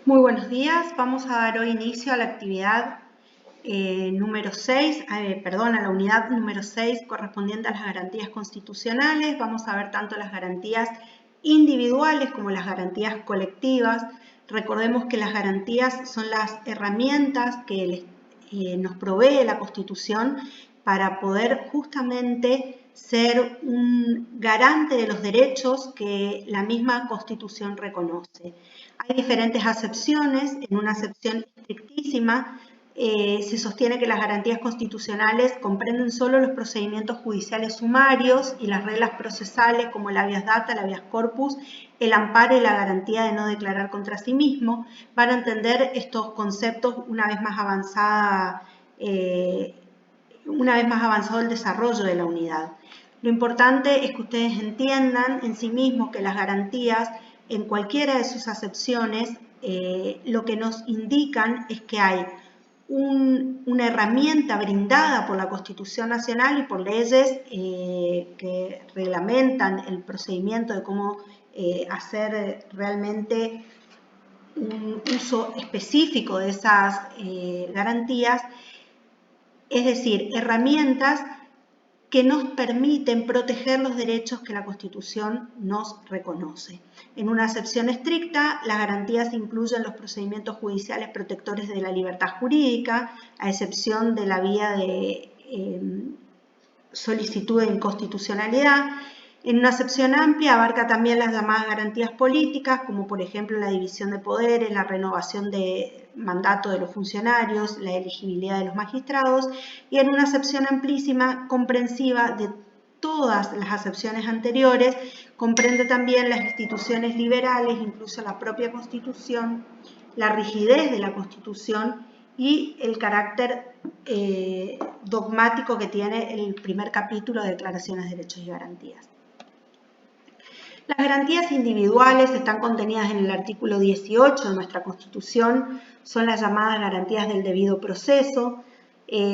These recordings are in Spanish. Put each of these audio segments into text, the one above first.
Muy buenos días, vamos a dar hoy inicio a la actividad número 6, a la unidad número 6 correspondiente a las garantías constitucionales. Vamos a ver tanto las garantías individuales como las garantías colectivas. Recordemos que las garantías son las herramientas que nos provee la Constitución para poder justamente ser un garante de los derechos que la misma Constitución reconoce. Hay diferentes acepciones. En una acepción estrictísima se sostiene que las garantías constitucionales comprenden solo los procedimientos judiciales sumarios y las reglas procesales como el habeas data, el habeas corpus, el amparo y la garantía de no declarar contra sí mismo. Van a entender estos conceptos una vez más avanzado el desarrollo de la unidad. Lo importante es que ustedes entiendan en sí mismos que las garantías, en cualquiera de sus acepciones, lo que nos indican es que hay una herramienta brindada por la Constitución Nacional y por leyes que reglamentan el procedimiento de cómo hacer realmente un uso específico de esas garantías, es decir, herramientas que nos permiten proteger los derechos que la Constitución nos reconoce. En una acepción estricta, las garantías incluyen los procedimientos judiciales protectores de la libertad jurídica, a excepción de la vía de solicitud de inconstitucionalidad. En una acepción amplia abarca también las llamadas garantías políticas, como por ejemplo la división de poderes, la renovación de mandato de los funcionarios, la elegibilidad de los magistrados, y en una acepción amplísima, comprensiva de todas las acepciones anteriores, comprende también las instituciones liberales, incluso la propia Constitución, la rigidez de la Constitución y el carácter dogmático que tiene el primer capítulo de Declaraciones de Derechos y Garantías. Las garantías individuales están contenidas en el artículo 18 de nuestra Constitución, son las llamadas garantías del debido proceso.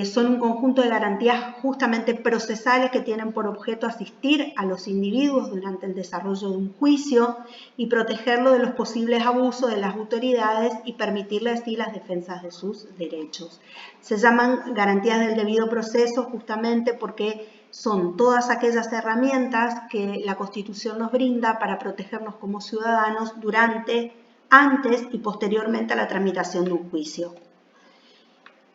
Son un conjunto de garantías justamente procesales que tienen por objeto asistir a los individuos durante el desarrollo de un juicio y protegerlo de los posibles abusos de las autoridades y permitirles así las defensas de sus derechos. Se llaman garantías del debido proceso justamente porque son todas aquellas herramientas que la Constitución nos brinda para protegernos como ciudadanos durante, antes y posteriormente a la tramitación de un juicio.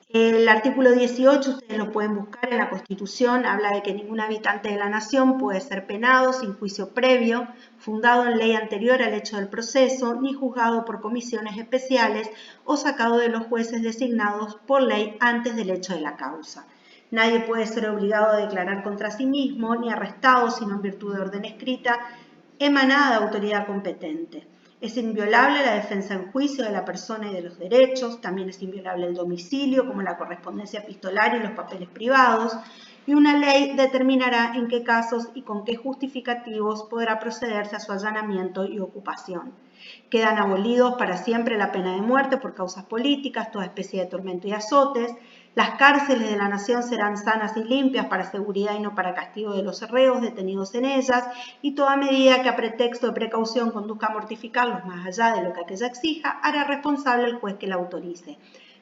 El artículo 18, ustedes lo pueden buscar en la Constitución, habla de que ningún habitante de la nación puede ser penado sin juicio previo, fundado en ley anterior al hecho del proceso, ni juzgado por comisiones especiales o sacado de los jueces designados por ley antes del hecho de la causa. Nadie puede ser obligado a declarar contra sí mismo, ni arrestado, sino en virtud de orden escrita, emanada de autoridad competente. Es inviolable la defensa en juicio de la persona y de los derechos, también es inviolable el domicilio, como la correspondencia epistolaria y los papeles privados, y una ley determinará en qué casos y con qué justificativos podrá procederse a su allanamiento y ocupación. Quedan abolidos para siempre la pena de muerte por causas políticas, toda especie de tormento y azotes. Las cárceles de la nación serán sanas y limpias para seguridad y no para castigo de los reos detenidos en ellas, y toda medida que a pretexto de precaución conduzca a mortificarlos más allá de lo que aquella exija, hará responsable el juez que la autorice.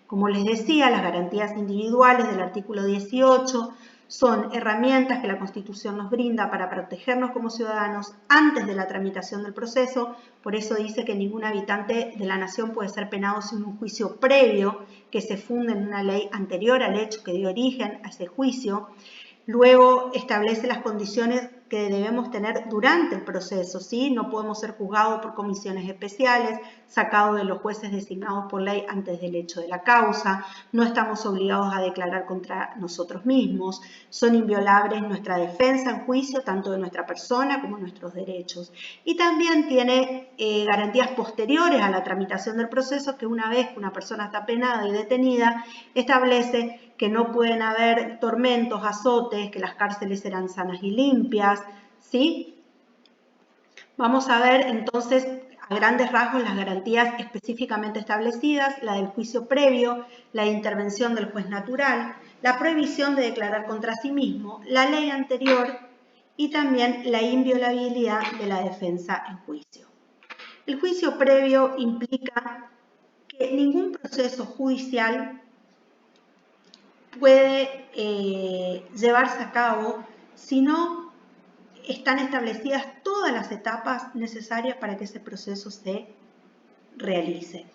Como les decía, las garantías individuales del artículo 18 son herramientas que la Constitución nos brinda para protegernos como ciudadanos antes de la tramitación del proceso. Por eso dice que ningún habitante de la nación puede ser penado sin un juicio previo que se funde en una ley anterior al hecho que dio origen a ese juicio. Luego establece las condiciones que debemos tener durante el proceso, ¿sí? No podemos ser juzgados por comisiones especiales, sacados de los jueces designados por ley antes del hecho de la causa, no estamos obligados a declarar contra nosotros mismos, son inviolables nuestra defensa en juicio, tanto de nuestra persona como nuestros derechos. Y también tiene garantías posteriores a la tramitación del proceso, que una vez que una persona está penada y detenida, establece que no pueden haber tormentos, azotes, que las cárceles serán sanas y limpias, ¿sí? Vamos a ver entonces a grandes rasgos las garantías específicamente establecidas, la del juicio previo, la de intervención del juez natural, la prohibición de declarar contra sí mismo, la ley anterior y también la inviolabilidad de la defensa en juicio. El juicio previo implica que ningún proceso judicial puede llevarse a cabo si no están establecidas todas las etapas necesarias para que ese proceso se realice.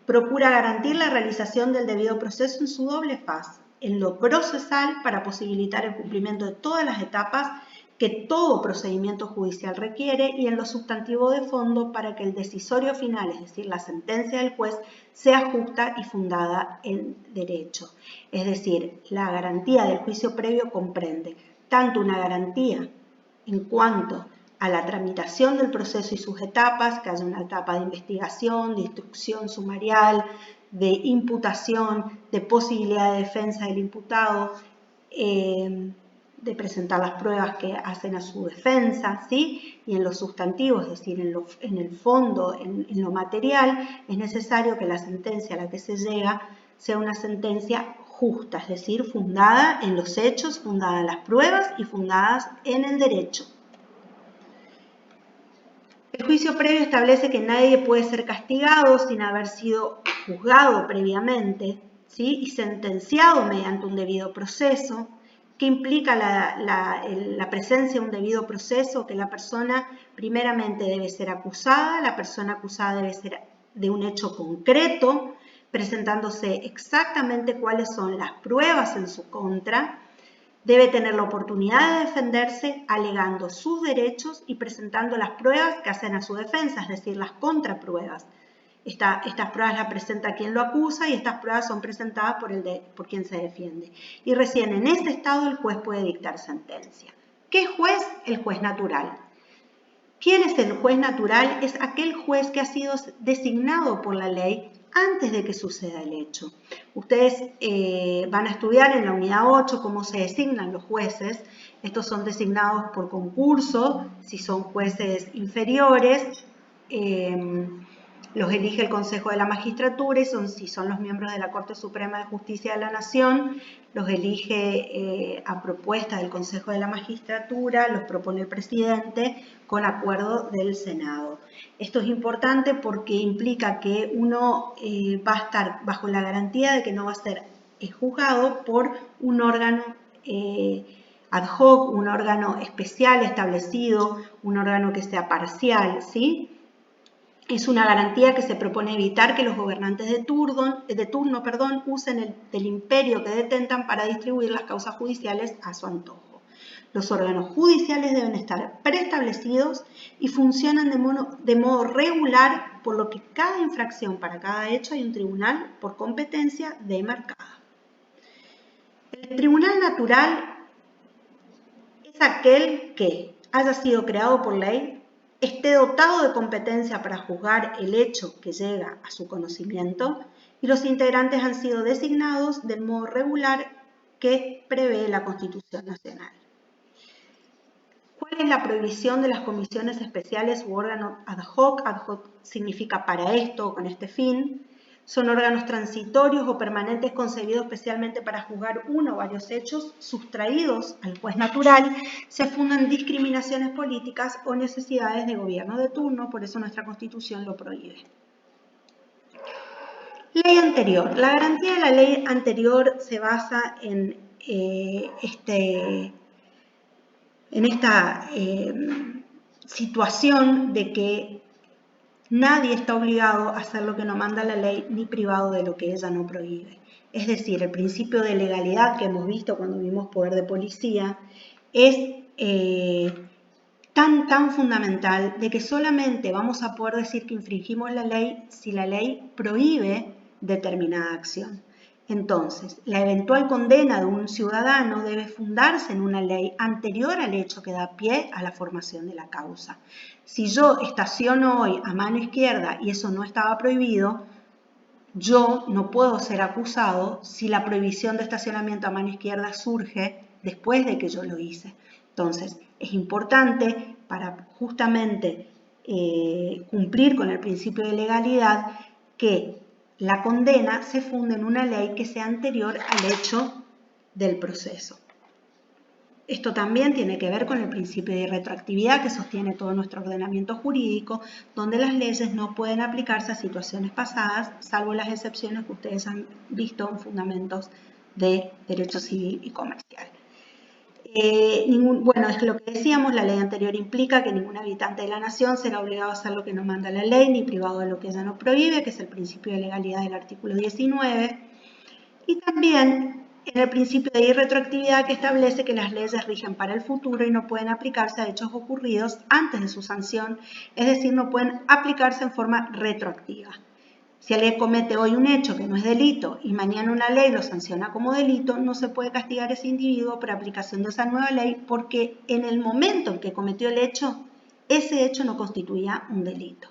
Procura garantir la realización del debido proceso en su doble faz, en lo procesal para posibilitar el cumplimiento de todas las etapas que todo procedimiento judicial requiere, y en lo sustantivo de fondo para que el decisorio final, es decir, la sentencia del juez, sea justa y fundada en derecho. Es decir, la garantía del juicio previo comprende tanto una garantía en cuanto a la tramitación del proceso y sus etapas, que haya una etapa de investigación, de instrucción sumarial, de imputación, de posibilidad de defensa del imputado, de presentar las pruebas que hacen a su defensa, ¿sí? Y en los sustantivos, es decir, en el fondo, en lo material, es necesario que la sentencia a la que se llega sea una sentencia justa, es decir, fundada en los hechos, fundada en las pruebas y fundadas en el derecho. El juicio previo establece que nadie puede ser castigado sin haber sido juzgado previamente, ¿sí? Y sentenciado mediante un debido proceso. ¿Qué implica la presencia de un debido proceso? Que la persona primeramente debe ser acusada, la persona acusada debe ser de un hecho concreto, presentándose exactamente cuáles son las pruebas en su contra. Debe tener la oportunidad de defenderse alegando sus derechos y presentando las pruebas que hacen a su defensa, es decir, las contrapruebas. Estas pruebas las presenta quien lo acusa y estas pruebas son presentadas por quien se defiende. Y recién en ese estado el juez puede dictar sentencia. ¿Qué juez? El juez natural. ¿Quién es el juez natural? Es aquel juez que ha sido designado por la ley antes de que suceda el hecho. Ustedes van a estudiar en la unidad 8 cómo se designan los jueces. Estos son designados por concurso, si son jueces inferiores, los elige el Consejo de la Magistratura, y si son los miembros de la Corte Suprema de Justicia de la Nación, los elige a propuesta del Consejo de la Magistratura, los propone el presidente con acuerdo del Senado. Esto es importante porque implica que uno va a estar bajo la garantía de que no va a ser juzgado por un órgano ad hoc, un órgano especial establecido, un órgano que sea parcial, ¿sí? Es una garantía que se propone evitar que los gobernantes de turno usen del imperio que detentan para distribuir las causas judiciales a su antojo. Los órganos judiciales deben estar preestablecidos y funcionan de modo regular, por lo que cada infracción para cada hecho hay un tribunal por competencia demarcada. El tribunal natural es aquel que haya sido creado por ley, esté dotado de competencia para juzgar el hecho que llega a su conocimiento, y los integrantes han sido designados del modo regular que prevé la Constitución Nacional. ¿Cuál es la prohibición de las comisiones especiales u órganos ad hoc? Ad hoc significa para esto o con este fin. Son órganos transitorios o permanentes concebidos especialmente para juzgar uno o varios hechos sustraídos al juez natural. Se fundan discriminaciones políticas o necesidades de gobierno de turno, por eso nuestra Constitución lo prohíbe. Ley anterior. La garantía de la ley anterior se basa en esta situación de que nadie está obligado a hacer lo que no manda la ley, ni privado de lo que ella no prohíbe. Es decir, el principio de legalidad que hemos visto cuando vimos poder de policía es tan fundamental de que solamente vamos a poder decir que infringimos la ley si la ley prohíbe determinada acción. Entonces, la eventual condena de un ciudadano debe fundarse en una ley anterior al hecho que da pie a la formación de la causa. Si yo estaciono hoy a mano izquierda y eso no estaba prohibido, yo no puedo ser acusado si la prohibición de estacionamiento a mano izquierda surge después de que yo lo hice. Entonces, es importante para justamente cumplir con el principio de legalidad que la condena se funde en una ley que sea anterior al hecho del proceso. Esto también tiene que ver con el principio de irretroactividad que sostiene todo nuestro ordenamiento jurídico, donde las leyes no pueden aplicarse a situaciones pasadas, salvo las excepciones que ustedes han visto en fundamentos de derecho civil y comercial. Bueno, es lo que decíamos, la ley anterior implica que ningún habitante de la nación será obligado a hacer lo que no manda la ley, ni privado de lo que ella no prohíbe, que es el principio de legalidad del artículo 19. Y también en el principio de irretroactividad que establece que las leyes rigen para el futuro y no pueden aplicarse a hechos ocurridos antes de su sanción, es decir, no pueden aplicarse en forma retroactiva. Si alguien comete hoy un hecho que no es delito y mañana una ley lo sanciona como delito, no se puede castigar a ese individuo por aplicación de esa nueva ley porque en el momento en que cometió el hecho, ese hecho no constituía un delito.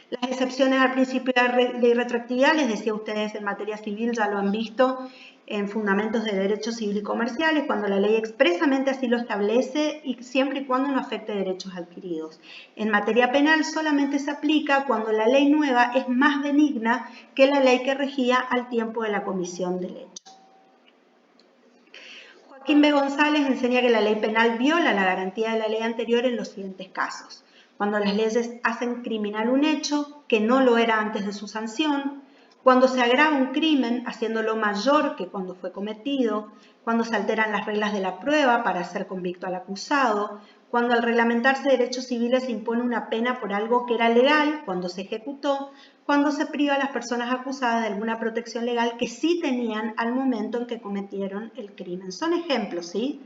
Las excepciones al principio de irretroactividad, les decía a ustedes en materia civil, ya lo han visto en fundamentos de derecho civil y comerciales, cuando la ley expresamente así lo establece y siempre y cuando no afecte derechos adquiridos. En materia penal solamente se aplica cuando la ley nueva es más benigna que la ley que regía al tiempo de la comisión del hecho. Joaquín B. González enseña que la ley penal viola la garantía de la ley anterior en los siguientes casos. Cuando las leyes hacen criminal un hecho que no lo era antes de su sanción, cuando se agrava un crimen haciéndolo mayor que cuando fue cometido, cuando se alteran las reglas de la prueba para hacer convicto al acusado, cuando al reglamentarse derechos civiles se impone una pena por algo que era legal cuando se ejecutó, cuando se priva a las personas acusadas de alguna protección legal que sí tenían al momento en que cometieron el crimen. Son ejemplos, ¿sí?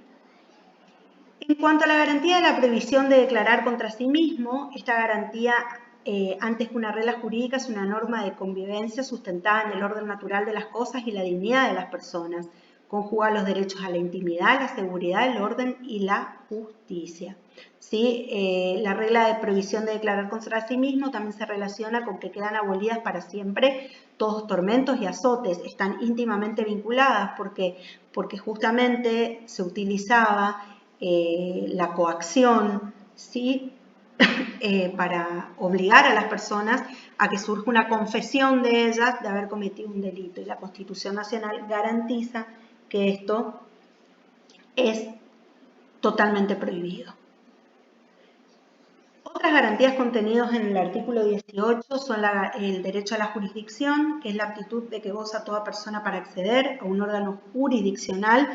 En cuanto a la garantía de la prohibición de declarar contra sí mismo, esta garantía, antes que una regla jurídica, es una norma de convivencia sustentada en el orden natural de las cosas y la dignidad de las personas. Conjuga los derechos a la intimidad, la seguridad, el orden y la justicia. ¿Sí? La regla de prohibición de declarar contra sí mismo también se relaciona con que quedan abolidas para siempre todos tormentos y azotes. Están íntimamente vinculadas porque justamente se utilizaba la coacción, ¿sí? Para obligar a las personas a que surja una confesión de ellas de haber cometido un delito. Y la Constitución Nacional garantiza que esto es totalmente prohibido. Otras garantías contenidas en el artículo 18 son el derecho a la jurisdicción, que es la aptitud de que goza toda persona para acceder a un órgano jurisdiccional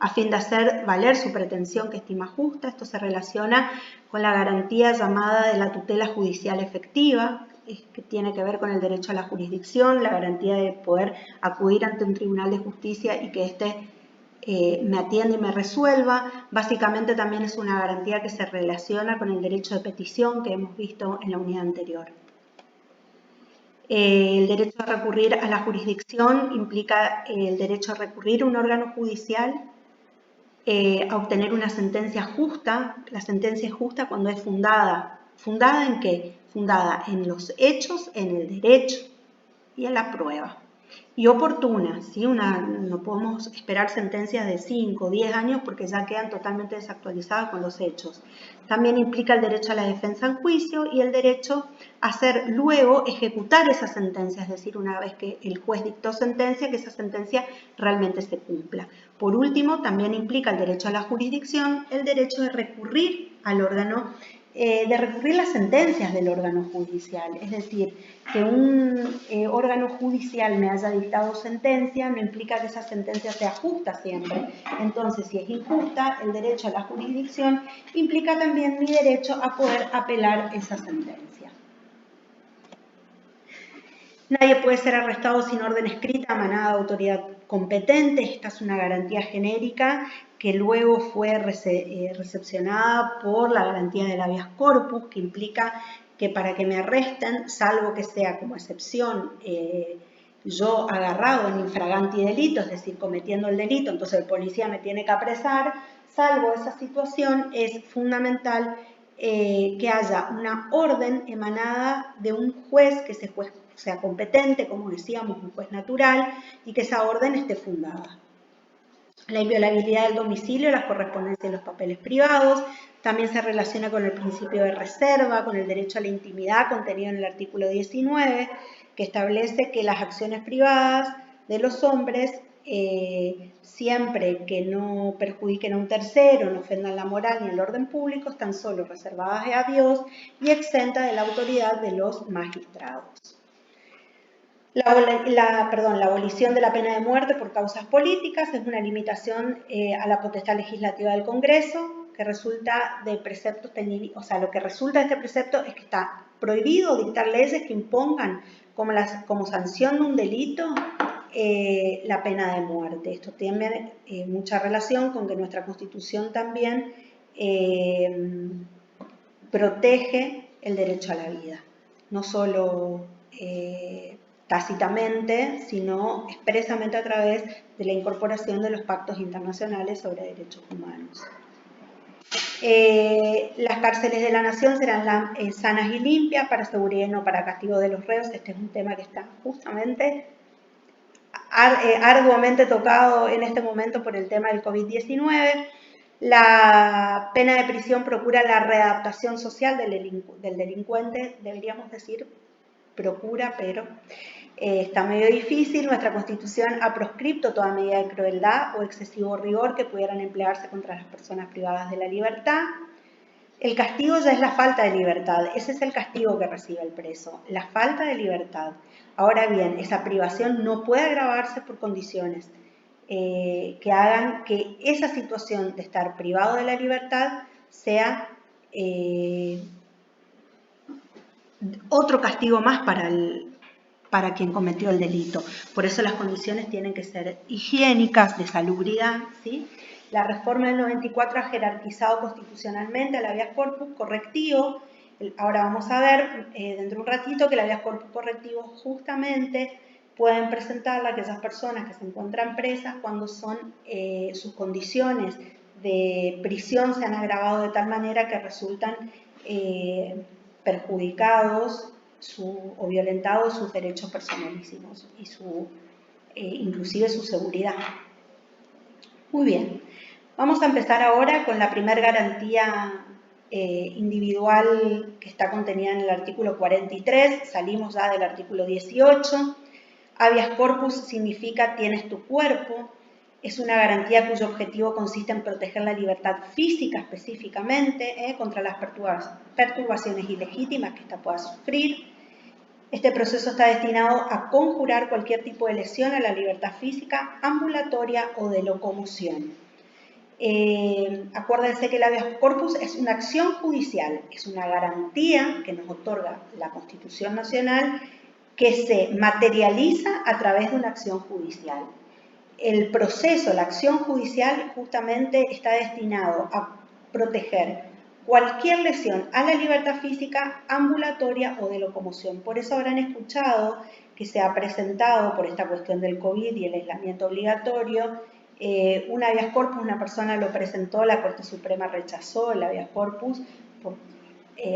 a fin de hacer valer su pretensión que estima justa. Esto se relaciona con la garantía llamada de la tutela judicial efectiva, que tiene que ver con el derecho a la jurisdicción, la garantía de poder acudir ante un tribunal de justicia y que éste me atiende y me resuelva. Básicamente también es una garantía que se relaciona con el derecho de petición que hemos visto en la unidad anterior. El derecho a recurrir a la jurisdicción implica el derecho a recurrir a un órgano judicial, a obtener una sentencia justa. La sentencia es justa cuando es fundada. ¿Fundada en qué? Fundada en los hechos, en el derecho y en la prueba. Y oportuna, ¿sí? No podemos esperar sentencias de 5 o 10 años porque ya quedan totalmente desactualizadas con los hechos. También implica el derecho a la defensa en juicio y el derecho a hacer luego ejecutar esa sentencia, es decir, una vez que el juez dictó sentencia, que esa sentencia realmente se cumpla. Por último, también implica el derecho a la jurisdicción, el derecho de recurrir al órgano, de recurrir las sentencias del órgano judicial, es decir, que un órgano judicial me haya dictado sentencia no implica que esa sentencia sea justa siempre. Entonces, si es injusta, el derecho a la jurisdicción implica también mi derecho a poder apelar esa sentencia. Nadie puede ser arrestado sin orden escrita emanada de autoridad competente. Esta es una garantía genérica que luego fue recepcionada por la garantía del habeas corpus, que implica que para que me arresten, salvo que sea como excepción yo agarrado en infraganti delito, es decir, cometiendo el delito, entonces el policía me tiene que apresar, salvo esa situación, es fundamental que haya una orden emanada de un juez que sea competente, como decíamos, un juez natural, y que esa orden esté fundada. La inviolabilidad del domicilio, las correspondencias de los papeles privados, también se relaciona con el principio de reserva, con el derecho a la intimidad contenido en el artículo 19, que establece que las acciones privadas de los hombres siempre que no perjudiquen a un tercero, no ofendan la moral ni el orden público, están solo reservadas a Dios y exentas de la autoridad de los magistrados. La abolición de la pena de muerte por causas políticas es una limitación a la potestad legislativa del Congreso, que resulta de preceptos, o sea, lo que resulta de este precepto es que está prohibido dictar leyes que impongan como sanción de un delito la pena de muerte. Esto tiene mucha relación con que nuestra Constitución también protege el derecho a la vida, no solo tácitamente, sino expresamente a través de la incorporación de los pactos internacionales sobre derechos humanos. Las cárceles de la nación serán sanas y limpias para seguridad y no para castigo de los reos. Este es un tema que está justamente arduamente tocado en este momento por el tema del COVID-19. La pena de prisión procura la readaptación social del delincuente, deberíamos decir procura, pero está medio difícil. Nuestra Constitución ha proscripto toda medida de crueldad o excesivo rigor que pudieran emplearse contra las personas privadas de la libertad. El castigo ya es la falta de libertad, ese es el castigo que recibe el preso, la falta de libertad. Ahora bien, esa privación no puede agravarse por condiciones que hagan que esa situación de estar privado de la libertad sea otro castigo más para quien cometió el delito. Por eso las condiciones tienen que ser higiénicas, de salubridad, ¿sí? La reforma del 94 ha jerarquizado constitucionalmente al habeas corpus correctivo. Ahora vamos a ver dentro de un ratito que el habeas corpus correctivo justamente pueden presentarla aquellas personas que se encuentran presas cuando sus condiciones de prisión se han agravado de tal manera que resultan perjudicados o violentados sus derechos personalísimos y inclusive su seguridad. Muy bien, vamos a empezar ahora con la primera garantía individual que está contenida en el artículo 43, salimos ya del artículo 18. Habeas corpus significa tienes tu cuerpo, es una garantía cuyo objetivo consiste en proteger la libertad física específicamente contra las perturbaciones ilegítimas que ésta pueda sufrir. Este proceso está destinado a conjurar cualquier tipo de lesión a la libertad física, ambulatoria o de locomoción. Acuérdense que el habeas corpus es una acción judicial, es una garantía que nos otorga la Constitución Nacional que se materializa a través de una acción judicial. El proceso, la acción judicial justamente está destinado a proteger cualquier lesión a la libertad física, ambulatoria o de locomoción. Por eso habrán escuchado que se ha presentado por esta cuestión del COVID y el aislamiento obligatorio un habeas corpus, una persona lo presentó, la Corte Suprema rechazó el habeas corpus.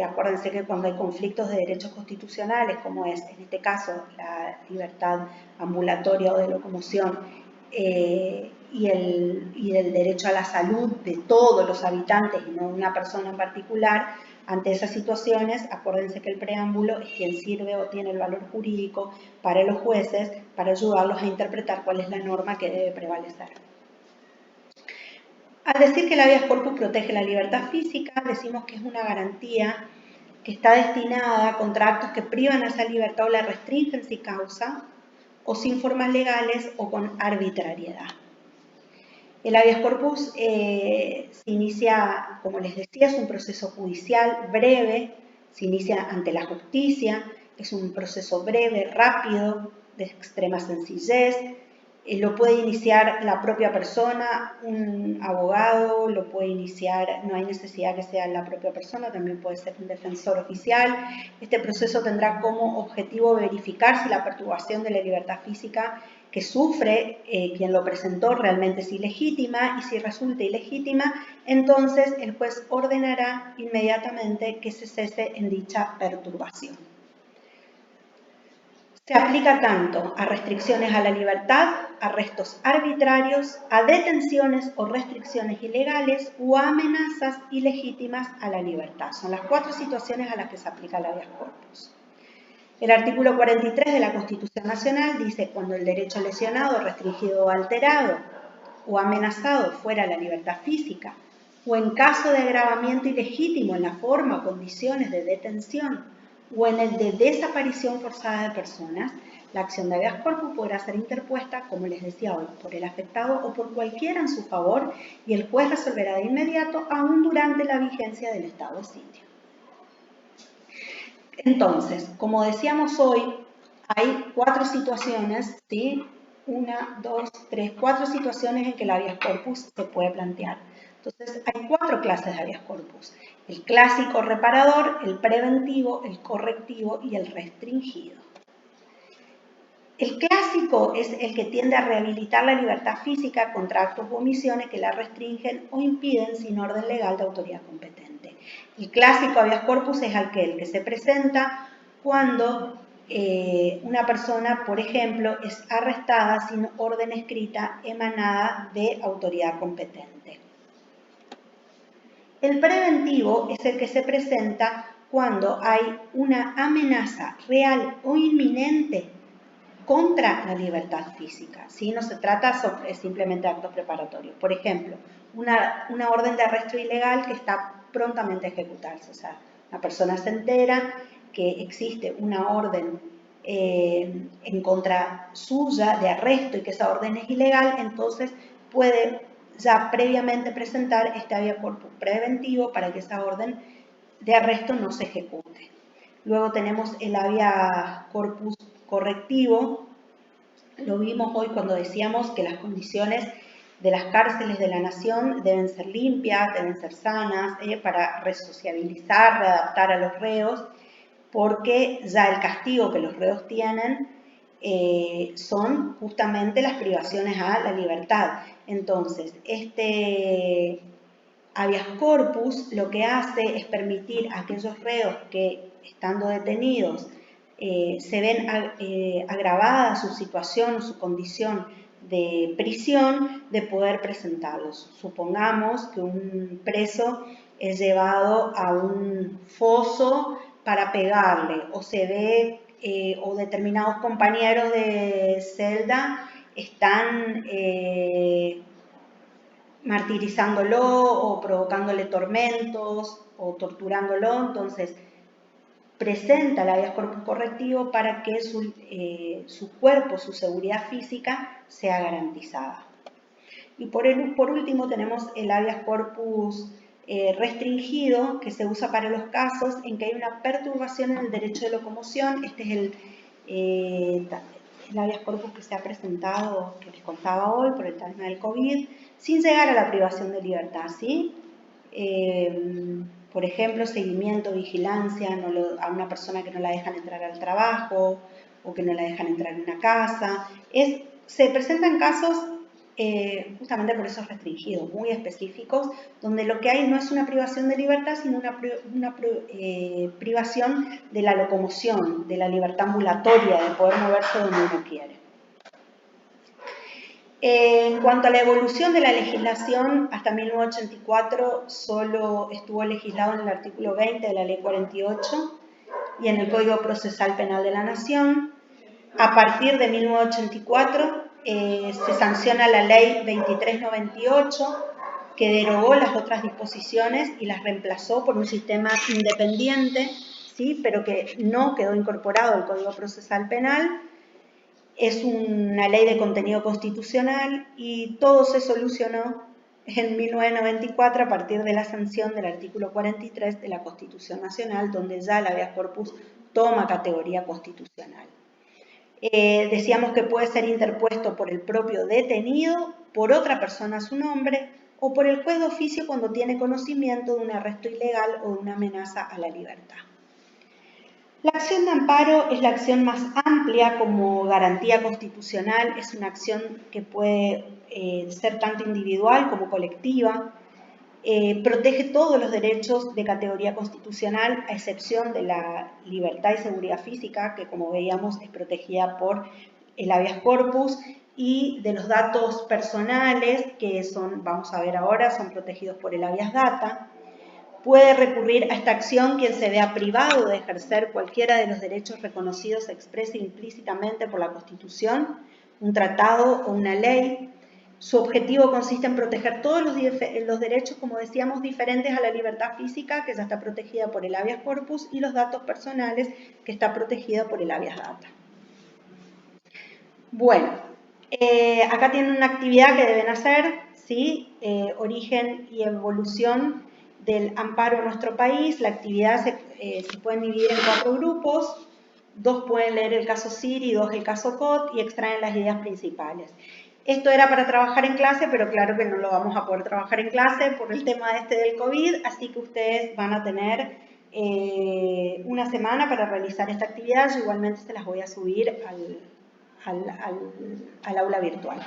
Acuérdense que cuando hay conflictos de derechos constitucionales, como es en este caso la libertad ambulatoria o de locomoción, y el derecho a la salud de todos los habitantes y no de una persona en particular, ante esas situaciones, acuérdense que el preámbulo es quien sirve o tiene el valor jurídico para los jueces para ayudarlos a interpretar cuál es la norma que debe prevalecer. Al decir que el habeas corpus protege la libertad física, decimos que es una garantía que está destinada contra actos que privan a esa libertad o la restringen sin causa, o sin formas legales o con arbitrariedad. El habeas corpus se inicia, como les decía, es un proceso judicial breve, se inicia ante la justicia, es un proceso breve, rápido, de extrema sencillez, lo puede iniciar la propia persona, un abogado, lo puede iniciar, no hay necesidad que sea la propia persona, también puede ser un defensor oficial. Este proceso tendrá como objetivo verificar si la perturbación de la libertad física que sufre quien lo presentó realmente es ilegítima, y si resulta ilegítima, entonces el juez ordenará inmediatamente que se cese en dicha perturbación. Se aplica tanto a restricciones a la libertad, arrestos arbitrarios, a detenciones o restricciones ilegales o a amenazas ilegítimas a la libertad. Son las 4 situaciones a las que se aplica el habeas corpus. El artículo 43 de la Constitución Nacional dice: cuando el derecho lesionado, restringido o alterado o amenazado fuera la libertad física, o en caso de agravamiento ilegítimo en la forma o condiciones de detención, o en el de desaparición forzada de personas, la acción de habeas corpus podrá ser interpuesta, como les decía hoy, por el afectado o por cualquiera en su favor, y el juez resolverá de inmediato, aún durante la vigencia del estado de sitio. Entonces, como decíamos hoy, hay 4 situaciones, ¿sí? 1, 2, 3, 4 situaciones en que el habeas corpus se puede plantear. Entonces, hay 4 clases de habeas corpus: el clásico reparador, el preventivo, el correctivo y el restringido. El clásico es el que tiende a rehabilitar la libertad física contra actos u omisiones que la restringen o impiden sin orden legal de autoridad competente. El clásico habeas corpus es aquel que se presenta cuando una persona, por ejemplo, es arrestada sin orden escrita emanada de autoridad competente. El preventivo es el que se presenta cuando hay una amenaza real o inminente contra la libertad física, ¿sí? No se trata simplemente de actos preparatorios. Por ejemplo, una orden de arresto ilegal que está prontamente a ejecutarse. O sea, la persona se entera que existe una orden en contra suya de arresto y que esa orden es ilegal, entonces puede ya previamente presentar este habeas corpus preventivo para que esa orden de arresto no se ejecute. Luego tenemos el habeas corpus correctivo. Lo vimos hoy cuando decíamos que las condiciones de las cárceles de la nación deben ser limpias, deben ser sanas, para resociabilizar, readaptar a los reos, porque ya el castigo que los reos tienen son justamente las privaciones a la libertad. Entonces, este habeas corpus lo que hace es permitir a aquellos reos que, estando detenidos, se ven agravada su situación o su condición de prisión, de poder presentarlos. Supongamos que un preso es llevado a un foso para pegarle, o se ve, o determinados compañeros de celda están martirizándolo o provocándole tormentos o torturándolo. Entonces, presenta el habeas corpus correctivo para que su cuerpo, su seguridad física sea garantizada. Y por último tenemos el habeas corpus restringido, que se usa para los casos en que hay una perturbación en el derecho de locomoción. Este es el habeas corpus que se ha presentado, que les contaba hoy, por el tema del COVID, sin llegar a la privación de libertad, ¿sí? Por ejemplo, seguimiento, vigilancia a una persona que no la dejan entrar al trabajo o que no la dejan entrar en una casa. Se presentan casos justamente por esos restringidos, muy específicos, donde lo que hay no es una privación de libertad, sino una privación de la locomoción, de la libertad ambulatoria, de poder moverse donde uno quiere. En cuanto a la evolución de la legislación, hasta 1984 solo estuvo legislado en el artículo 20 de la Ley 48 y en el Código Procesal Penal de la Nación. A partir de 1984 se sanciona la Ley 2398, que derogó las otras disposiciones y las reemplazó por un sistema independiente, ¿sí? Pero que no quedó incorporado al Código Procesal Penal. Es una ley de contenido constitucional y todo se solucionó en 1994 a partir de la sanción del artículo 43 de la Constitución Nacional, donde ya el habeas corpus toma categoría constitucional. Decíamos que puede ser interpuesto por el propio detenido, por otra persona a su nombre o por el juez de oficio cuando tiene conocimiento de un arresto ilegal o de una amenaza a la libertad. La acción de amparo es la acción más amplia como garantía constitucional. Es una acción que puede ser tanto individual como colectiva. Protege todos los derechos de categoría constitucional, a excepción de la libertad y seguridad física, que como veíamos es protegida por el habeas corpus, y de los datos personales, que son, vamos a ver ahora, son protegidos por el habeas data. Puede recurrir a esta acción quien se vea privado de ejercer cualquiera de los derechos reconocidos expresa implícitamente por la Constitución, un tratado o una ley. Su objetivo consiste en proteger todos los derechos, como decíamos, diferentes a la libertad física, que ya está protegida por el habeas corpus, y los datos personales, que está protegida por el habeas data. Bueno, acá tienen una actividad que deben hacer, ¿sí? Origen y evolución del amparo en nuestro país. La actividad se pueden dividir en 4 grupos. 2 pueden leer el caso CIR y 2 el caso COT y extraen las ideas principales. Esto era para trabajar en clase, pero claro que no lo vamos a poder trabajar en clase por el tema del COVID, así que ustedes van a tener una semana para realizar esta actividad. Yo igualmente se las voy a subir al aula virtual.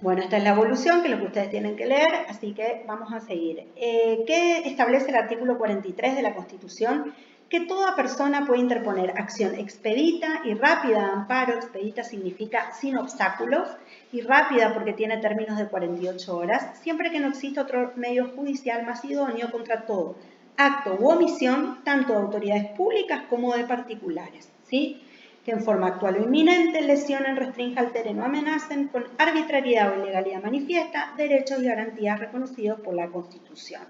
Bueno, esta es la evolución, que es lo que ustedes tienen que leer, así que vamos a seguir. ¿Qué establece el artículo 43 de la Constitución? Que toda persona puede interponer acción expedita y rápida de amparo. Expedita significa sin obstáculos, y rápida porque tiene términos de 48 horas, siempre que no exista otro medio judicial más idóneo contra todo acto u omisión, tanto de autoridades públicas como de particulares, ¿sí? Que en forma actual o inminente lesionen, restrinjan, alteren o amenacen con arbitrariedad o ilegalidad manifiesta derechos y garantías reconocidos por la Constitución.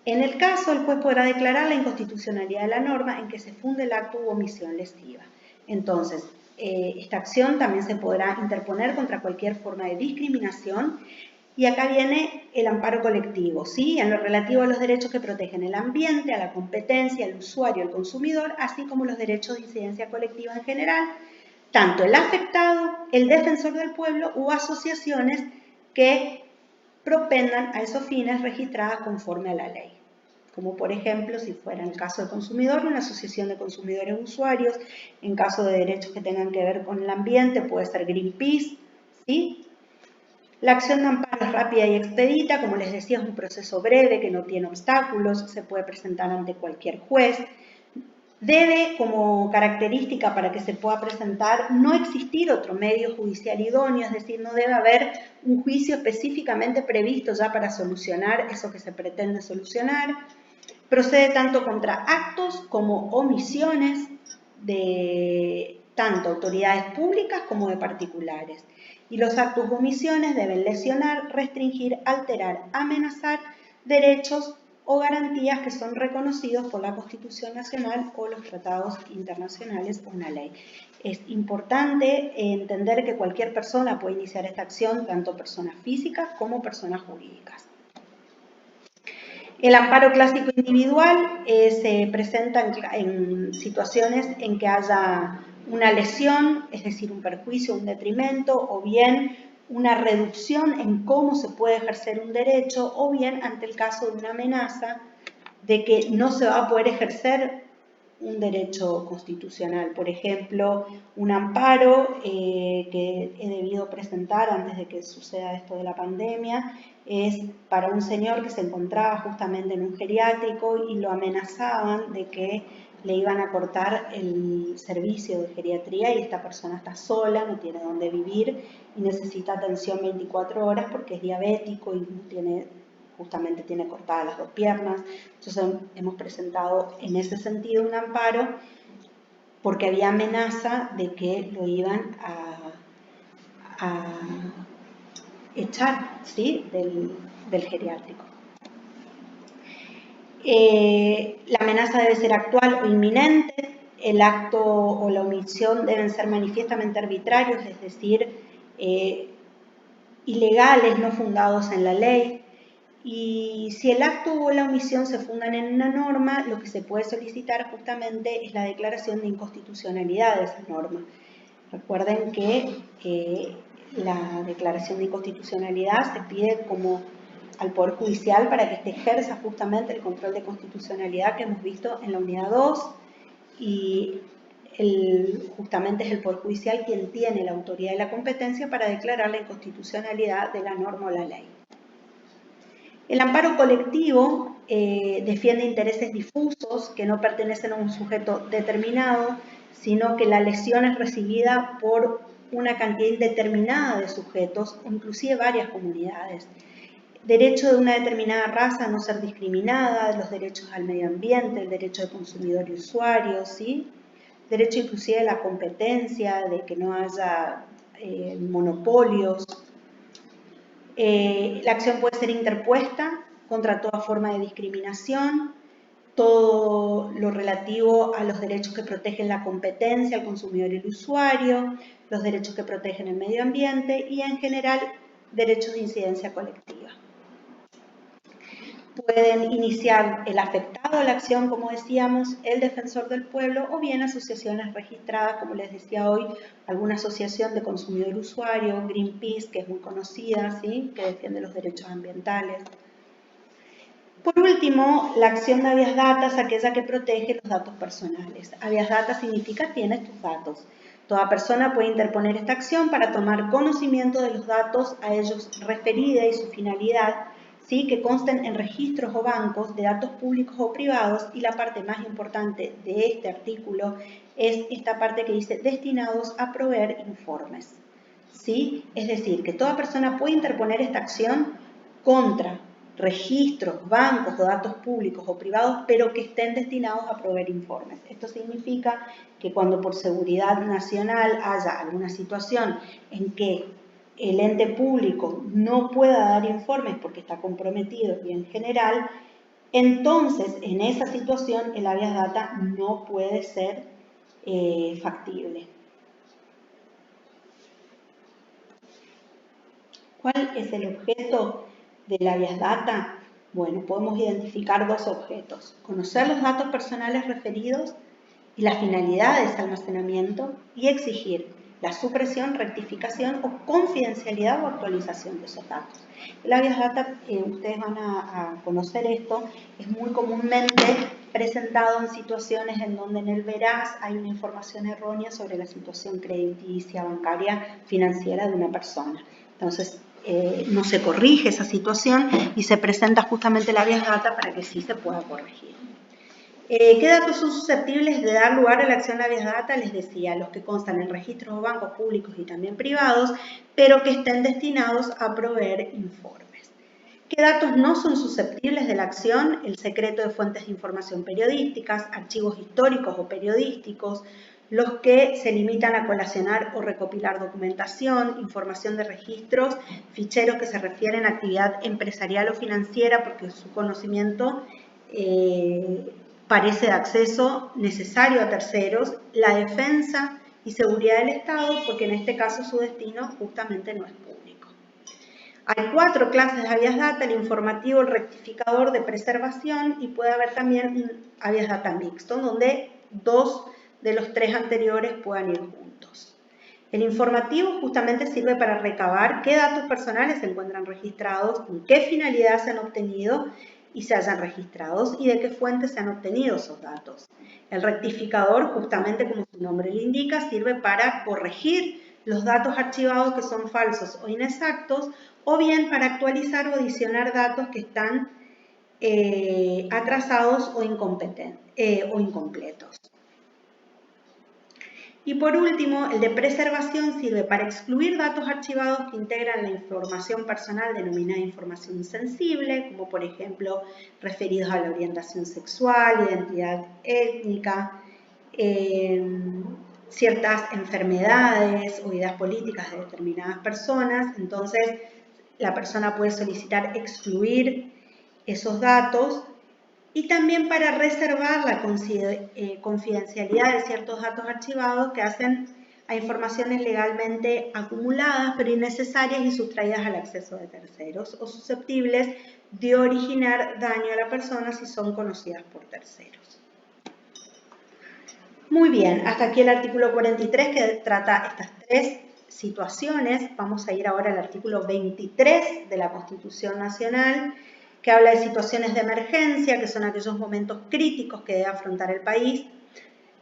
En el caso, el juez podrá declarar la inconstitucionalidad de la norma en que se funde el acto u omisión lesiva. Entonces, esta acción también se podrá interponer contra cualquier forma de discriminación. Y acá viene el amparo colectivo, ¿sí? En lo relativo a los derechos que protegen el ambiente, a la competencia, al usuario, al consumidor, así como los derechos de incidencia colectiva en general, tanto el afectado, el defensor del pueblo u asociaciones que propendan a esos fines registradas conforme a la ley. Como por ejemplo, si fuera en el caso del consumidor, una asociación de consumidores usuarios. En caso de derechos que tengan que ver con el ambiente, puede ser Greenpeace, ¿sí? La acción de amparo es rápida y expedita, como les decía, es un proceso breve que no tiene obstáculos, se puede presentar ante cualquier juez. Debe, como característica para que se pueda presentar, no existir otro medio judicial idóneo, es decir, no debe haber un juicio específicamente previsto ya para solucionar eso que se pretende solucionar. Procede tanto contra actos como omisiones de tanto autoridades públicas como de particulares. Y los actos o omisiones deben lesionar, restringir, alterar, amenazar derechos o garantías que son reconocidos por la Constitución Nacional o los tratados internacionales o una ley. Es importante entender que cualquier persona puede iniciar esta acción, tanto personas físicas como personas jurídicas. El amparo clásico individual se presenta en situaciones en que haya una lesión, es decir, un perjuicio, un detrimento, o bien una reducción en cómo se puede ejercer un derecho, o bien ante el caso de una amenaza de que no se va a poder ejercer un derecho constitucional. Por ejemplo, un amparo que he debido presentar antes de que suceda esto de la pandemia es para un señor que se encontraba justamente en un geriátrico y lo amenazaban de que le iban a cortar el servicio de geriatría y esta persona está sola, no tiene dónde vivir y necesita atención 24 horas porque es diabético y justamente tiene cortadas las 2 piernas. Entonces hemos presentado en ese sentido un amparo porque había amenaza de que lo iban a echar, ¿sí? del geriátrico. La amenaza debe ser actual o inminente, el acto o la omisión deben ser manifiestamente arbitrarios, es decir, ilegales, no fundados en la ley. Y si el acto o la omisión se fundan en una norma, lo que se puede solicitar justamente es la declaración de inconstitucionalidad de esa norma. Recuerden que la declaración de inconstitucionalidad se pide como al Poder Judicial para que éste ejerza justamente el control de constitucionalidad que hemos visto en la unidad 2 y justamente es el Poder Judicial quien tiene la autoridad y la competencia para declarar la inconstitucionalidad de la norma o la ley. El amparo colectivo defiende intereses difusos que no pertenecen a un sujeto determinado, sino que la lesión es recibida por una cantidad indeterminada de sujetos o inclusive varias comunidades. derecho de una determinada raza a no ser discriminada, los derechos al medio ambiente, el derecho de consumidor y usuario, ¿sí? Derecho inclusive a la competencia, de que no haya monopolios. La acción puede ser interpuesta contra toda forma de discriminación, todo lo relativo a los derechos que protegen la competencia, el consumidor y el usuario, los derechos que protegen el medio ambiente y en general derechos de incidencia colectiva. Pueden iniciar el afectado a la acción, como decíamos, el defensor del pueblo o bien asociaciones registradas, como les decía hoy, alguna asociación de consumidor usuario, Greenpeace, que es muy conocida, ¿sí? Que defiende los derechos ambientales. Por último, la acción de habeas data es aquella que protege los datos personales. Habeas data significa tienes tus datos. Toda persona puede interponer esta acción para tomar conocimiento de los datos a ellos referida y su finalidad, ¿sí? Que consten en registros o bancos de datos públicos o privados, y la parte más importante de este artículo es esta parte que dice destinados a proveer informes, ¿sí? Es decir, que toda persona puede interponer esta acción contra registros, bancos o datos públicos o privados, pero que estén destinados a proveer informes. Esto significa que cuando por seguridad nacional haya alguna situación en que el ente público no pueda dar informes porque está comprometido el bien general, entonces en esa situación el habeas data no puede ser factible. ¿Cuál es el objeto del habeas data? Bueno, podemos identificar dos objetos: conocer los datos personales referidos y las finalidades de almacenamiento, y exigir la supresión, rectificación o confidencialidad o actualización de esos datos. El habeas data, ustedes van a conocer esto, es muy comúnmente presentado en situaciones en donde en el veraz hay una información errónea sobre la situación crediticia, bancaria, financiera de una persona. Entonces, no se corrige esa situación y se presenta justamente el habeas data para que sí se pueda corregir. ¿Qué datos son susceptibles de dar lugar a la acción de habeas data? Les decía, los que constan en registros o bancos públicos y también privados, pero que estén destinados a proveer informes. ¿Qué datos no son susceptibles de la acción? El secreto de fuentes de información periodísticas, archivos históricos o periodísticos, los que se limitan a colacionar o recopilar documentación, información de registros, ficheros que se refieren a actividad empresarial o financiera porque su conocimiento parece de acceso necesario a terceros, la defensa y seguridad del Estado, porque en este caso su destino justamente no es público. Hay 4 clases de habeas data: el informativo, el rectificador, de preservación, y puede haber también un habeas data mixto, donde 2 de los 3 anteriores puedan ir juntos. El informativo justamente sirve para recabar qué datos personales se encuentran registrados, con qué finalidad se han obtenido y se hayan registrados y de qué fuentes se han obtenido esos datos. El rectificador, justamente como su nombre le indica, sirve para corregir los datos archivados que son falsos o inexactos, o bien para actualizar o adicionar datos que están atrasados o incompletos. Y por último, el de preservación sirve para excluir datos archivados que integran la información personal denominada información sensible, como por ejemplo referidos a la orientación sexual, identidad étnica, ciertas enfermedades o ideas políticas de determinadas personas. Entonces, la persona puede solicitar excluir esos datos. Y también para reservar la confidencialidad de ciertos datos archivados que hacen a informaciones legalmente acumuladas pero innecesarias y sustraídas al acceso de terceros o susceptibles de originar daño a la persona si son conocidas por terceros. Muy bien, hasta aquí el artículo 43 que trata estas 3 situaciones. Vamos a ir ahora al artículo 23 de la Constitución Nacional, que habla de situaciones de emergencia, que son aquellos momentos críticos que debe afrontar el país.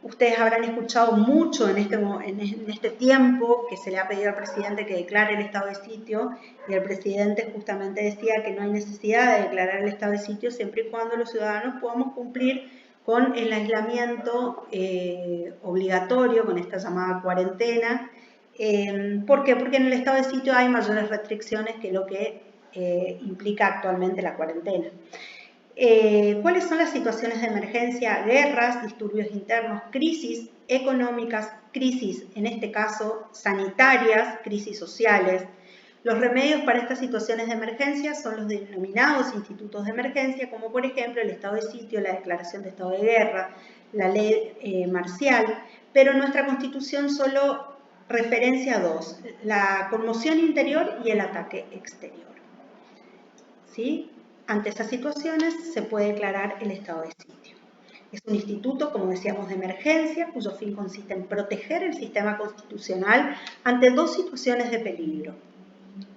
Ustedes habrán escuchado mucho en este tiempo que se le ha pedido al presidente que declare el estado de sitio, y el presidente justamente decía que no hay necesidad de declarar el estado de sitio siempre y cuando los ciudadanos podamos cumplir con el aislamiento obligatorio, con esta llamada cuarentena. ¿Por qué? Porque en el estado de sitio hay mayores restricciones que lo que implica actualmente la cuarentena. ¿Cuáles son las situaciones de emergencia? Guerras, disturbios internos, crisis económicas, crisis, en este caso, sanitarias, crisis sociales. Los remedios para estas situaciones de emergencia son los denominados institutos de emergencia, como por ejemplo el estado de sitio, la declaración de estado de guerra, la ley marcial, pero en nuestra Constitución solo referencia a dos: la conmoción interior y el ataque exterior. ¿Sí? Ante estas situaciones se puede declarar el estado de sitio. Es un instituto, como decíamos, de emergencia, cuyo fin consiste en proteger el sistema constitucional ante dos situaciones de peligro: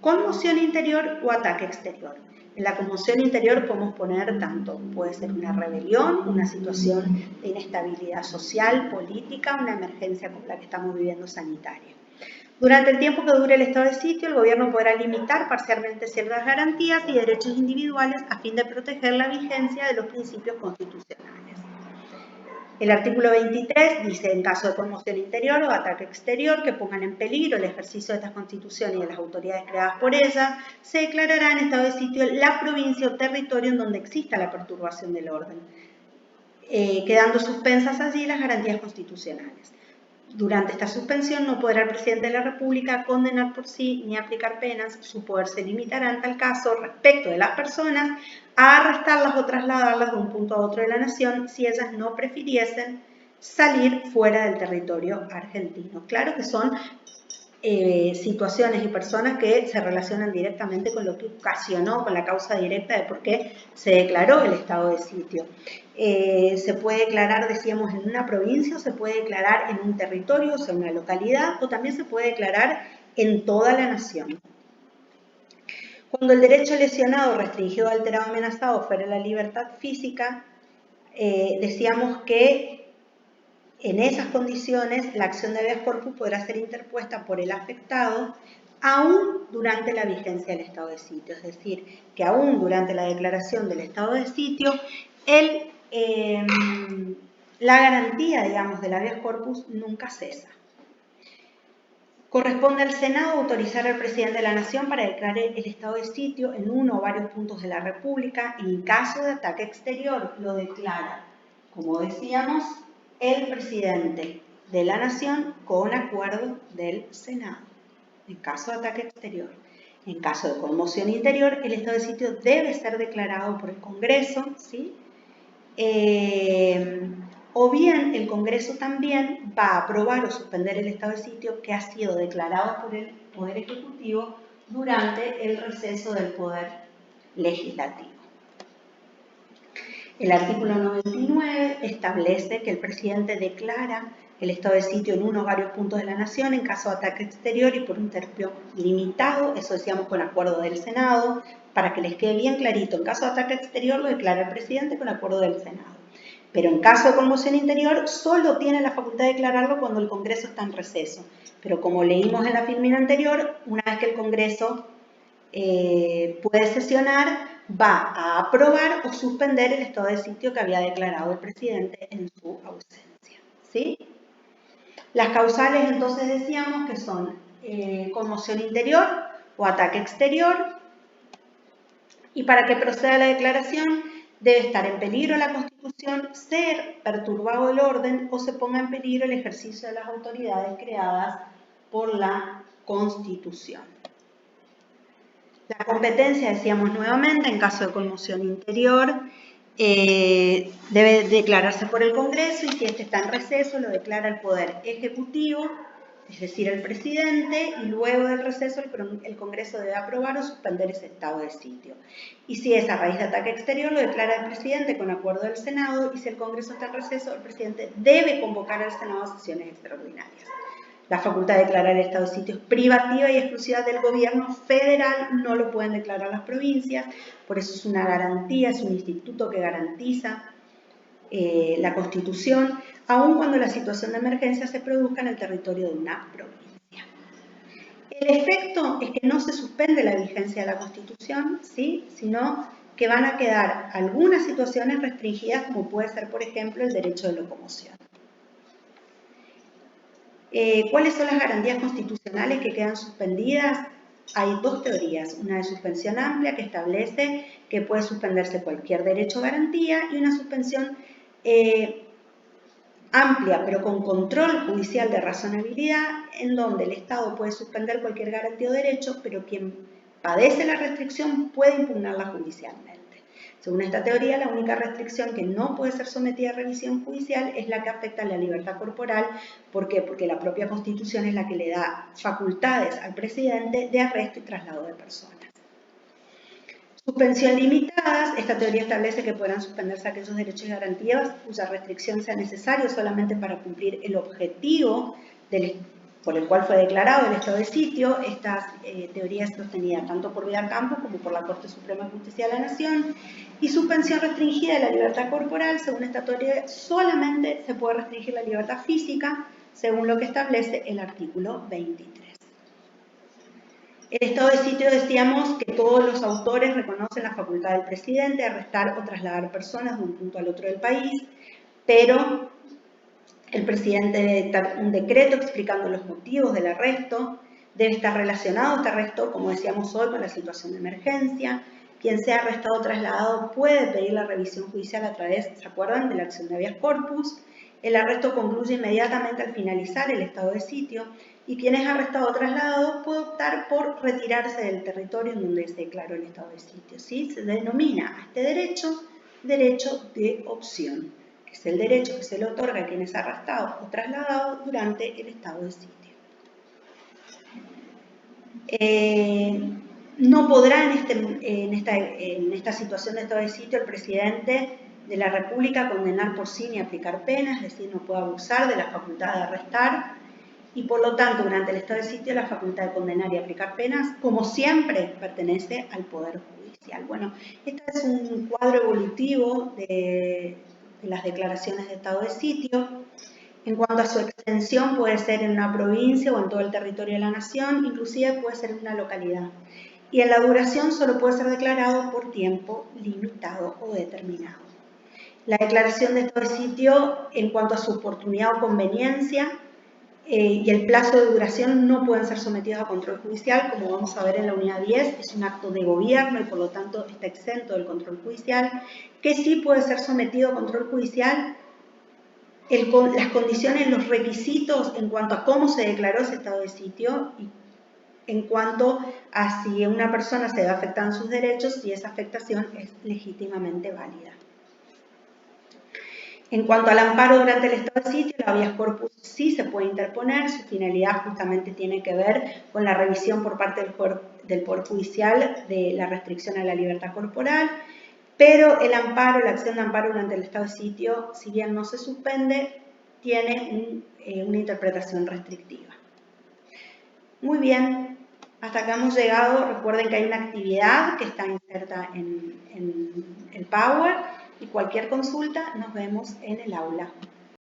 conmoción interior o ataque exterior. En la conmoción interior podemos poner tanto, puede ser una rebelión, una situación de inestabilidad social, política, una emergencia como la que estamos viviendo sanitaria. Durante el tiempo que dure el estado de sitio, el gobierno podrá limitar parcialmente ciertas garantías y derechos individuales a fin de proteger la vigencia de los principios constitucionales. El artículo 23 dice: en caso de conmoción interior o ataque exterior que pongan en peligro el ejercicio de esta Constitución y de las autoridades creadas por ella, se declarará en estado de sitio la provincia o territorio en donde exista la perturbación del orden, quedando suspensas allí las garantías constitucionales. Durante esta suspensión no podrá el presidente de la República condenar por sí ni aplicar penas. Su poder se limitará en tal caso, respecto de las personas, a arrestarlas o trasladarlas de un punto a otro de la nación si ellas no prefiriesen salir fuera del territorio argentino. Claro que son situaciones y personas que se relacionan directamente con lo que ocasionó, con la causa directa de por qué se declaró el estado de sitio. Se puede declarar, decíamos, en una provincia, o se puede declarar en un territorio, o sea, en una localidad, o también se puede declarar en toda la nación. Cuando el derecho lesionado, restringido, alterado o amenazado fuera la libertad física, decíamos que en esas condiciones la acción de habeas corpus podrá ser interpuesta por el afectado aún durante la vigencia del estado de sitio. Es decir, que aún durante la declaración del estado de sitio, la garantía, digamos, del habeas corpus nunca cesa. Corresponde al Senado autorizar al presidente de la Nación para declarar el estado de sitio en uno o varios puntos de la República. En caso de ataque exterior, lo declara, como decíamos, el presidente de la Nación con acuerdo del Senado. En caso de ataque exterior. En caso de conmoción interior, el estado de sitio debe ser declarado por el Congreso, ¿sí? O bien el Congreso también va a aprobar o suspender el estado de sitio que ha sido declarado por el Poder Ejecutivo durante el receso del Poder Legislativo. El artículo 99 establece que el presidente declara el estado de sitio en uno o varios puntos de la nación en caso de ataque exterior y por un tiempo limitado, eso decíamos con acuerdo del Senado, para que les quede bien clarito. En caso de ataque exterior lo declara el presidente con acuerdo del Senado. Pero en caso de conmoción interior, solo tiene la facultad de declararlo cuando el Congreso está en receso. Pero como leímos en la filmina anterior, una vez que el Congreso puede sesionar, va a aprobar o suspender el estado de sitio que había declarado el presidente en su ausencia. ¿Sí? Las causales, entonces, decíamos que son conmoción interior o ataque exterior. Y para que proceda la declaración, debe estar en peligro la Constitución, ser perturbado el orden o se ponga en peligro el ejercicio de las autoridades creadas por la Constitución. La competencia, decíamos nuevamente, en caso de conmoción interior, debe declararse por el Congreso y si este está en receso lo declara el Poder Ejecutivo, es decir, el presidente, y luego del receso el Congreso debe aprobar o suspender ese estado de sitio. Y si es a raíz de ataque exterior, lo declara el presidente con acuerdo del Senado, y si el Congreso está en receso, el presidente debe convocar al Senado a sesiones extraordinarias. La facultad de declarar el estado de sitio es privativa y exclusiva del gobierno federal, no lo pueden declarar las provincias, por eso es una garantía, es un instituto que garantiza la Constitución, aun cuando la situación de emergencia se produzca en el territorio de una provincia. El efecto es que no se suspende la vigencia de la Constitución, ¿sí? Sino que van a quedar algunas situaciones restringidas, como puede ser, por ejemplo, el derecho de locomoción. ¿Cuáles son las garantías constitucionales que quedan suspendidas? hay dos teorías, una de suspensión amplia que establece que puede suspenderse cualquier derecho o garantía y una suspensión amplia pero con control judicial de razonabilidad en donde el Estado puede suspender cualquier garantía o derecho pero quien padece la restricción puede impugnarla judicialmente. Según esta teoría, la única restricción que no puede ser sometida a revisión judicial es la que afecta a la libertad corporal. ¿Por qué? Porque la propia Constitución es la que le da facultades al presidente de arresto y traslado de personas. Suspensión limitadas. Esta teoría establece que podrán suspenderse aquellos derechos y garantías cuya restricción sea necesaria solamente para cumplir el objetivo por el cual fue declarado el estado de sitio. Esta teoría es sostenida tanto por Vidal Campos como por la Corte Suprema de Justicia de la Nación. Y suspensión restringida de la libertad corporal. Según esta teoría, solamente se puede restringir la libertad física, según lo que establece el artículo 23. El estado de sitio, decíamos que todos los autores reconocen la facultad del presidente de arrestar o trasladar personas de un punto al otro del país, pero el presidente debe dictar un decreto explicando los motivos del arresto, debe estar relacionado este arresto, como decíamos hoy, con la situación de emergencia. Quien sea arrestado o trasladado puede pedir la revisión judicial a través, ¿se acuerdan?, de la acción de habeas corpus. El arresto concluye inmediatamente al finalizar el estado de sitio y quien es arrestado o trasladado puede optar por retirarse del territorio en donde se declaró el estado de sitio. ¿Sí? Se denomina a este derecho de opción, que es el derecho que se le otorga a quien es arrestado o trasladado durante el estado de sitio. No podrá en esta situación de estado de sitio el presidente de la República condenar por sí ni aplicar penas, es decir, no puede abusar de la facultad de arrestar y por lo tanto durante el estado de sitio la facultad de condenar y aplicar penas, como siempre, pertenece al Poder Judicial. Bueno, este es un cuadro evolutivo de las declaraciones de estado de sitio. En cuanto a su extensión, puede ser en una provincia o en todo el territorio de la nación, inclusive puede ser en una localidad. Y en la duración solo puede ser declarado por tiempo limitado o determinado. La declaración de estado de sitio, en cuanto a su oportunidad o conveniencia y el plazo de duración, no pueden ser sometidos a control judicial, como vamos a ver en la unidad 10, es un acto de gobierno y por lo tanto está exento del control judicial, que sí puede ser sometido a control judicial. Las condiciones, los requisitos en cuanto a cómo se declaró ese estado de sitio y en cuanto a si una persona se ve afectada en sus derechos, si esa afectación es legítimamente válida. En cuanto al amparo durante el estado de sitio, la habeas corpus sí se puede interponer, su finalidad justamente tiene que ver con la revisión por parte del Poder Judicial de la restricción a la libertad corporal, pero el amparo, la acción de amparo durante el estado de sitio, si bien no se suspende, tiene una interpretación restrictiva. Muy bien, hasta acá hemos llegado. Recuerden que hay una actividad que está inserta en el Power y cualquier consulta nos vemos en el aula.